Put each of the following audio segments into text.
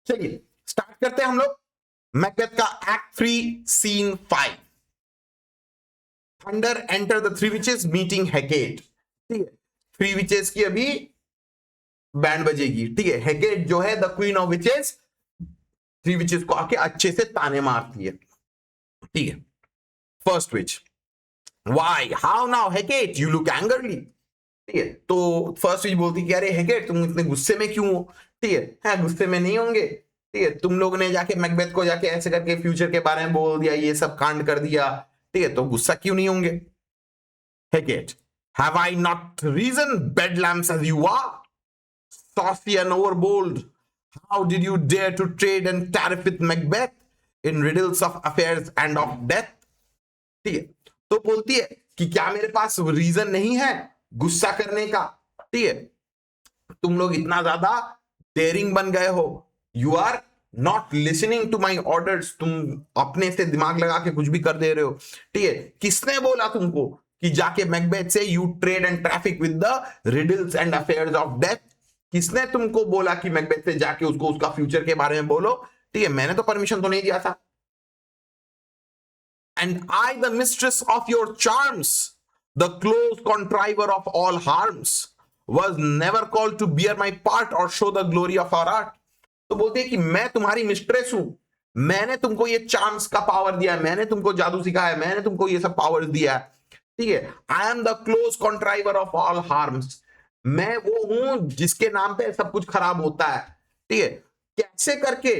चलिए स्टार्ट करते हैं हम लोग मैकबेथ का act 3 scene 5। Thunder enter the three witches meeting Hecate. ठीक है, थ्री विचेस की अभी बैंड बजेगी। ठीक है, हेकेट जो है the queen of witches, three witches को आके अच्छे से ताने मारती है। ठीक है, first witch, why how now Hecate you look angrily. ठीक है, तो फर्स्ट विच बोलती कि अरे हेकेट तुम इतने गुस्से में क्यों हो। ठीक है, गुस्से में नहीं होंगे। ठीक है, तुम लोग ने जाके मैकबेथ को जाके ऐसे करके फ्यूचर के बारे में बोल दिया, ये सब कांड कर दिया। ठीक है, तो गुस्सा क्यों नहीं होंगे। Hecate, have I not reason beldams as you are, saucy and overbold, how did you dare to trade and tariff with Macbeth in riddles of affairs and of death। ठीक है, तो बोलती है कि क्या मेरे पास रीजन नहीं है गुस्सा करने का। ठीक है, तुम लोग इतना ज्यादा डेयरिंग बन गए हो, you are not listening to my orders, तुम अपने से दिमाग लगा के कुछ भी कर दे रहे हो। ठीक है, किसने बोला तुमको कि जाके मैकबेथ से you trade and traffic with the riddles and affairs of death. किसने तुमको बोला कि मैकबेथ से जाके उसको उसका फ्यूचर के बारे में बोलो। ठीक है, मैंने तो परमिशन तो नहीं दिया था। And I the mistress of your charms, the close contriver of all harms, was never called to bear my part or show the glory of our art। तो बोलते हैं कि मैं तुम्हारी मिस्ट्रेस हूं, मैंने तुमको ये चांस का पावर दिया है, मैंने तुमको जादू सिखाया है, मैंने तुमको ये सब पावर्स दिया है। ठीक है, I am the close contriver of all harms, मैं वो हूं जिसके नाम पे सब कुछ खराब होता है। ठीक है, कैसे करके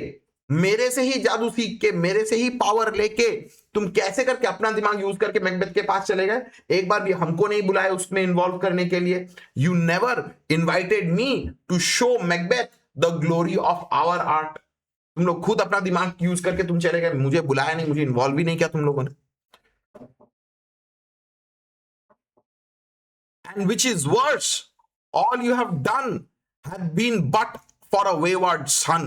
मेरे से ही जादू सीख के, मेरे से ही पावर लेके तुम कैसे करके अपना दिमाग यूज करके मैकबेथ के पास चले गए, एक बार भी हमको नहीं बुलाया उसमें इन्वॉल्व करने के लिए। You never invited me to show Macbeth the glory of our art, तुम लोग खुद अपना दिमाग यूज करके तुम चले गए, मुझे बुलाया नहीं, मुझे इन्वॉल्व भी नहीं किया तुम लोगों ने। And which is worse, all you have done have been but for a wayward son,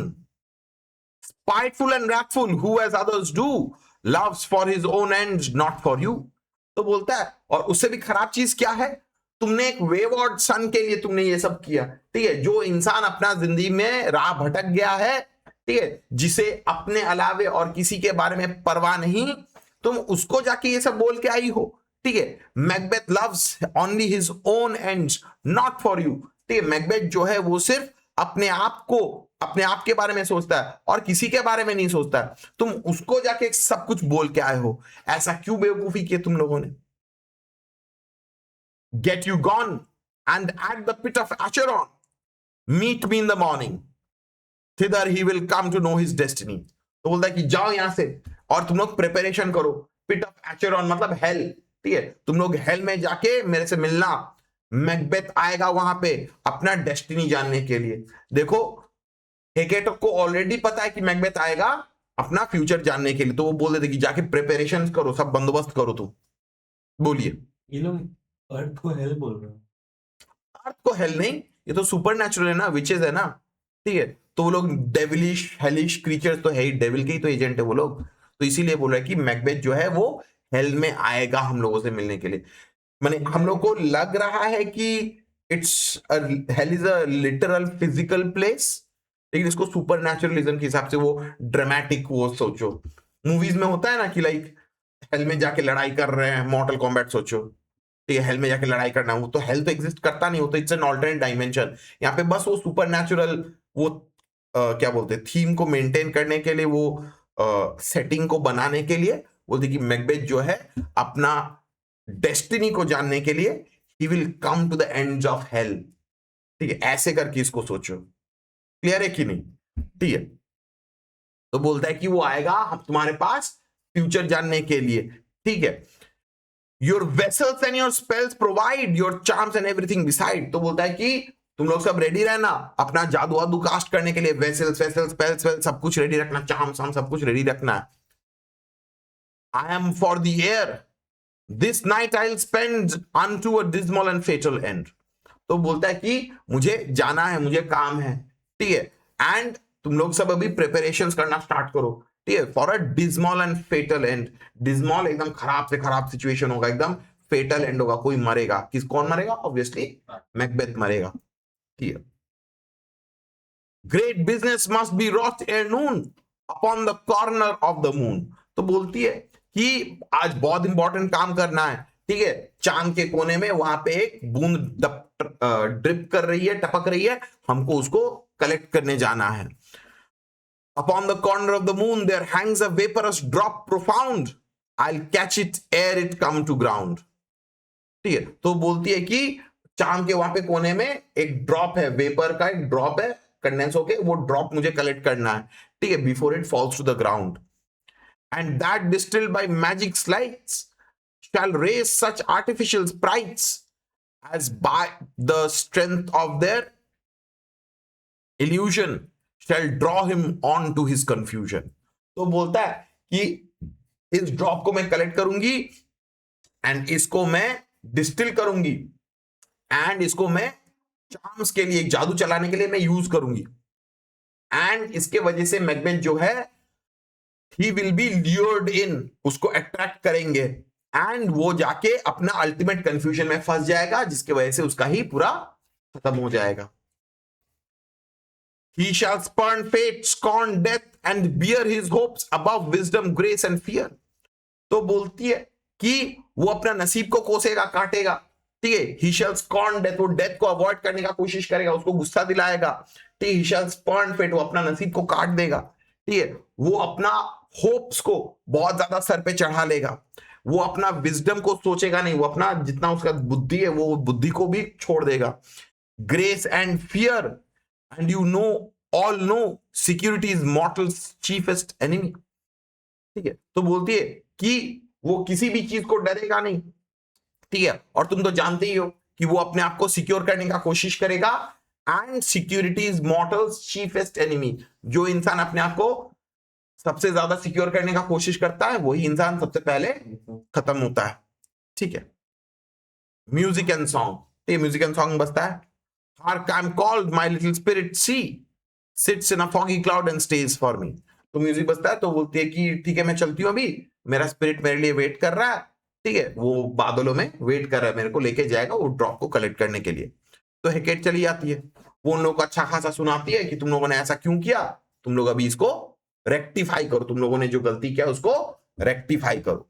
spiteful and wrathful, who as others do loves for his own ends not for you। तो बोलता है, और उससे भी खराब चीज क्या है, तुमने एक वेवर्ड सन के लिए तुमने ये सब किया। ठीक है, जो इंसान अपना जिंदगी में राह भटक गया है, ठीक है, जिसे अपने अलावे और किसी के बारे में परवाह नहीं, तुम उसको जाके ये सब बोल के आई हो। ठीक है, Macbeth loves only his own ends not for you. ठीक है, मैकबेथ जो है वो सिर्फ अपने आप को, अपने आप के बारे में सोचता है और किसी के बारे में नहीं सोचता है। तुम उसको जाके सब कुछ बोल के आए हो, ऐसा क्यों बेवकूफी किए तुम लोगों ने। Get you gone and at the pit of Acheron, meet me in the morning, thither he will come to know his destiny. तो बोलता है कि जाओ यहां से और तुम लोग प्रिपरेशन करो। पिट ऑफ एचेरॉन मतलब हेल। ठीक है, तुम लोग हेल में जाके मेरे से मिलना, मैकबेथ आएगा वहां पे अपना डेस्टिनी जानने के लिए। देखो, हेकेट को ऑलरेडी पता है कि मैकबेथ आएगा अपना फ्यूचर जानने के लिए, तो वो बोल देते कि जाके प्रिपरेशन करो, सब बंदोबस्त करो। तुम बोलिए। ये लोग अर्थ को हेल बोल रहे हैं। अर्थ को हेल नहीं, ये तो सुपर नेचुरल है ना, विचेस है ना। ठीक है, तो वो लोग डेविलिश हेलिश क्रीचर्स तो है ही, डेविल के ही तो एजेंट है वो लोग। तो इसीलिए बोल रहा है कि मैकबेथ जो है वो हेल में आएगा हम लोगों से मिलने के लिए। माने हम लोग को लग रहा है कि it's hell is a literal physical place, लेकिन इसको सुपर नेचुरलिज्म के हिसाब से वो ड्रामेटिक वो सोचो। मूवीज में होता है ना कि लाइक हेल में जाके लड़ाई कर रहे हैं, मॉर्टल कॉम्बैट सोचो। ठीक है, हेल में जाके लड़ाई करना, वो तो हेल तो एग्जिस्ट करता नहीं, वो तो इट्स एन ऑल्टरनेट डायमेंशन। यहाँ पे बस वो सुपर नेचुरल वो क्या बोलते हैं, थीम को मेंटेन करने के लिए, वो सेटिंग को बनाने के लिए बोलते कि मैकबेथ जो है अपना डेस्टिनी को जानने के लिए ही will come to the ends of hell. ठीक है, ऐसे करके इसको सोचो। क्लियर है कि नहीं। ठीक है, तो बोलता है कि वो आएगा हम तुम्हारे पास फ्यूचर जानने के लिए। ठीक है, your vessels and your spells provide your charms and everything beside. तो बोलता है कि तुम लोग सब रेडी रहना अपना जादू वादू कास्ट करने के लिए, वेसल्स वेसल्स स्पेल्स सब कुछ रेडी रखना, चार्म्स हम सब कुछ रेडी रखना है। I am for the air, this night I will spend unto a dismal and fatal end. तो बोलता है कि मुझे जाना है, मुझे काम है। ठीक है, एंड तुम लोग सब अभी प्रिपरेशंस करना स्टार्ट करो। ठीक है, for a dismal and fatal end. Dismal एकदम खराब से खराब सिचुएशन होगा, एकदम फेटल एंड होगा, कोई मरेगा। कौन मरेगा? ऑब्वियसली मैकबेथ मरेगा। ठीक है, great business must be wrought ere noon upon the corner of the moon। तो बोलती है कि आज बहुत इंपॉर्टेंट काम करना है, ठीक है, चांद के कोने में वहां पे एक बूंद ड्रिप कर रही है, टपक रही है, हमको उसको कलेक्ट करने जाना है। Upon the corner of the moon there hangs a vaporous drop profound, I'll catch it ere it come to ground। ठीक है, तो बोलती है कि चांद के वहां पे कोने में एक ड्रॉप है, वेपर का एक ड्रॉप है, कंडेंस होके वो ड्रॉप मुझे कलेक्ट करना है, ठीक है, before it falls to the ground. And that distilled by magic slides shall raise such artificial sprites as by the strength of their illusion shall draw him on to his confusion। तो बोलता है कि इस drop को मैं collect करूंगी and इसको मैं डिस्टिल करूंगी एंड इसको मैं चार्म्स के लिए, जादू चलाने के लिए मैं यूज करूंगी, एंड इसके वजह से मैकबेथ जो है ही विल बी ल्यूर्ड इन, उसको अट्रैक्ट करेंगे एंड वो जाके अपना अल्टीमेट कंफ्यूजन में फंस जाएगा, जिसकी वजह से उसका ही पूरा खत्म हो जाएगा। He shall spurn fate, scorn death and bear his hopes above wisdom, grace and fear। तो बोलती है कि वो अपना नसीब को कोसेगा, काटेगा, ठीक है। He shall scorn death, वो डेथ को अवॉइड करने का कोशिश करेगा, उसको गुस्सा दिलाएगा, ठीक है। He shall spurn fate, वो अपना नसीब को काट देगा, ठीक है। वो अपना होप्स को बहुत ज्यादा सर पे चढ़ा लेगा, वो अपना विजडम को सोचेगा नहीं, वो अपना जितना उसका बुद्धि है वो बुद्धि को भी छोड़ देगा। Grace and fear and you know all know security is mortals chiefest enemy. ठीक है, तो बोलती है कि वो किसी भी चीज को डरेगा नहीं, ठीक है, और तुम तो जानते ही हो कि वो अपने आप को सिक्योर करने का कोशिश करेगा। And security is mortals chiefest enemy, जो इंसान अपने आप को सबसे ज्यादा सिक्योर करने का कोशिश करता है वही इंसान सबसे पहले खत्म होता है। ठीक है, म्यूजिक एंड सॉन्ग, ठीक है, म्यूजिक एंड सॉन्ग बजता है। Hark, I'm called, my little spirit see sits in a foggy cloud and stays for me। तो म्यूजिक बजता है तो बोलती है कि ठीक है मैं चलती हूँ, अभी मेरा स्पिरिट मेरे लिए वेट कर रहा है, ठीक है, वो बादलों में वेट कर रहा है, मेरे को लेके जाएगा वो ड्रॉप को कलेक्ट करने के लिए। तो हेकेट चली जाती है, वो उन लोगों को अच्छा खासा सुनाती है कि तुम लोगों ने ऐसा क्यों किया, तुम लोग अभी इसको रेक्टिफाई करो, तुम लोगों ने जो गलती किया उसको रेक्टिफाई करो।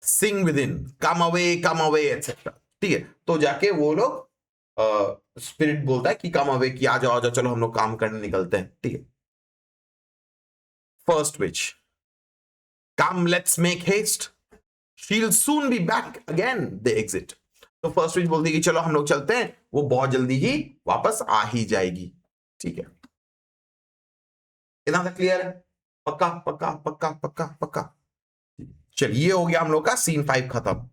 Sing with in, come away etcetera. ठीक है, तो जाके वो लोग स्पिरिट बोलता है कि कम अवे, कि आ जाओ चलो हम लोग काम करने निकलते हैं। ठीक है, first witch, come let's make haste, she will soon be back again, they exit. तो फर्स्ट विच बोलती है कि चलो हम लोग चलते हैं, वो बहुत जल्दी ही वापस आ ही जाएगी। ठीक है, इतना तक क्लियर है? पक्का पक्का पक्का पक्का पक्का। चलिए, हो गया हम लोग का सीन 5 खत्म।